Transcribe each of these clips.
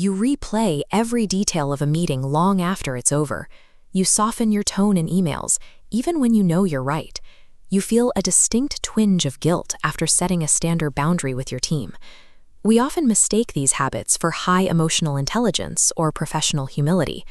You replay every detail of a meeting long after it's over. You soften your tone in emails, even when you know you're right. You feel a distinct twinge of guilt after setting a standard boundary with your team. We often mistake these habits for high emotional intelligence or professional humility.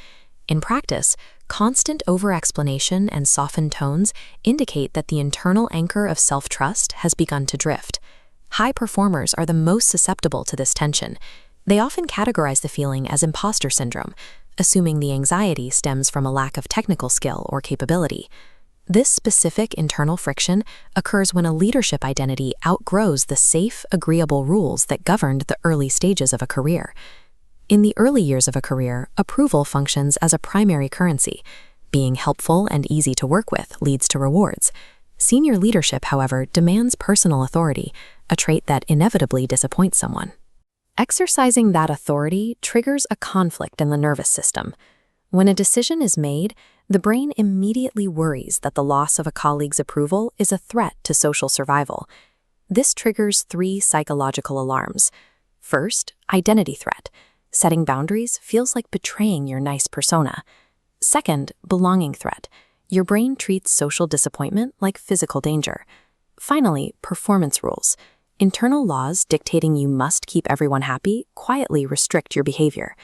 In practice, constant over-explanation and softened tones indicate that the internal anchor of self-trust has begun to drift. High performers are the most susceptible to this tension. They often categorize the feeling as imposter syndrome, assuming the anxiety stems from a lack of technical skill or capability. This specific internal friction occurs when a leadership identity outgrows the safe, agreeable rules that governed the early stages of a career. In the early years of a career, approval functions as a primary currency. Being helpful and easy to work with leads to rewards. Senior leadership, however, demands personal authority, a trait that inevitably disappoints someone. Exercising that authority triggers a conflict in the nervous system. When a decision is made, the brain immediately worries that the loss of a colleague's approval is a threat to social survival. This triggers 3 psychological alarms. First, identity threat. Setting boundaries feels like betraying your nice persona. Second, belonging threat. Your brain treats social disappointment like physical danger. Finally, performance rules. Internal laws dictating you must keep everyone happy quietly restrict your behavior.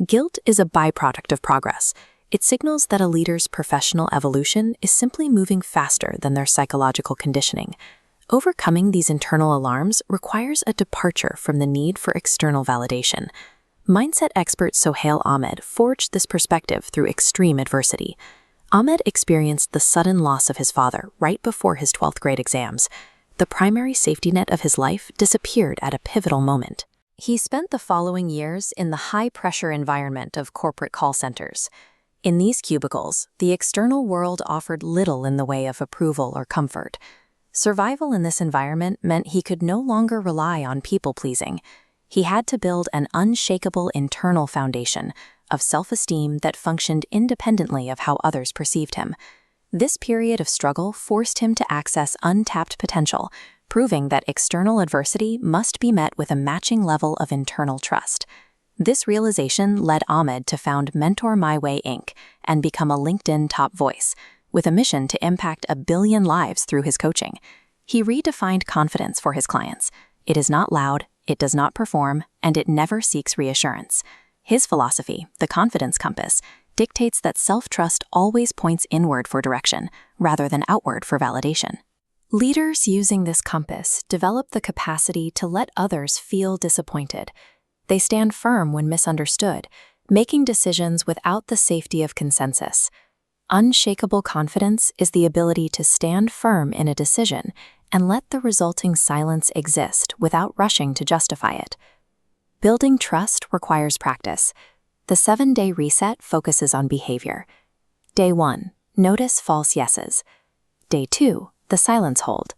Guilt is a byproduct of progress. It signals that a leader's professional evolution is simply moving faster than their psychological conditioning. Overcoming these internal alarms requires a departure from the need for external validation. Mindset expert Sohail Ahmed forged this perspective through extreme adversity. Ahmed experienced the sudden loss of his father right before his 12th grade exams. The primary safety net of his life disappeared at a pivotal moment. He spent the following years in the high-pressure environment of corporate call centers. In these cubicles, the external world offered little in the way of approval or comfort. Survival in this environment meant he could no longer rely on people-pleasing. He had to build an unshakable internal foundation of self-esteem that functioned independently of how others perceived him. This period of struggle forced him to access untapped potential, proving that external adversity must be met with a matching level of internal trust. This realization led Ahmed to found Mentor My Way, Inc. and become a LinkedIn top voice, with a mission to impact 1 billion lives through his coaching. He redefined confidence for his clients. It is not loud, it does not perform, and it never seeks reassurance. His philosophy, the confidence compass, dictates that self-trust always points inward for direction, rather than outward for validation. Leaders using this compass develop the capacity to let others feel disappointed. They stand firm when misunderstood, making decisions without the safety of consensus. Unshakable confidence is the ability to stand firm in a decision and let the resulting silence exist without rushing to justify it. Building trust requires practice. The 7-day reset focuses on behavior. Day 1, notice false yeses. Day 2, the silence hold.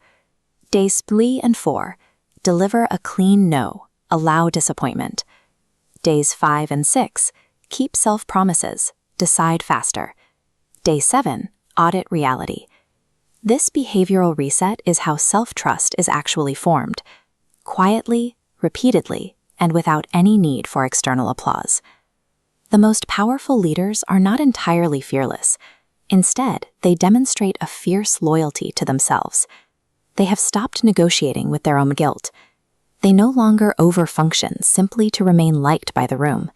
Days 3 and 4, deliver a clean no, allow disappointment. Days 5 and 6, keep self-promises, decide faster. Day 7, audit reality. This behavioral reset is how self-trust is actually formed, quietly, repeatedly, and without any need for external applause. The most powerful leaders are not entirely fearless. Instead, they demonstrate a fierce loyalty to themselves. They have stopped negotiating with their own guilt. They no longer overfunction simply to remain liked by the room.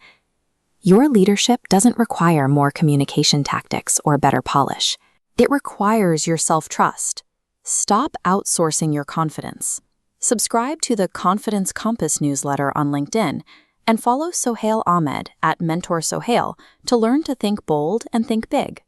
Your leadership doesn't require more communication tactics or better polish. It requires your self-trust. Stop outsourcing your confidence. Subscribe to the Confidence Compass newsletter on LinkedIn and follow Sohail Ahmed at Mentor Sohail to learn to think bold and think big.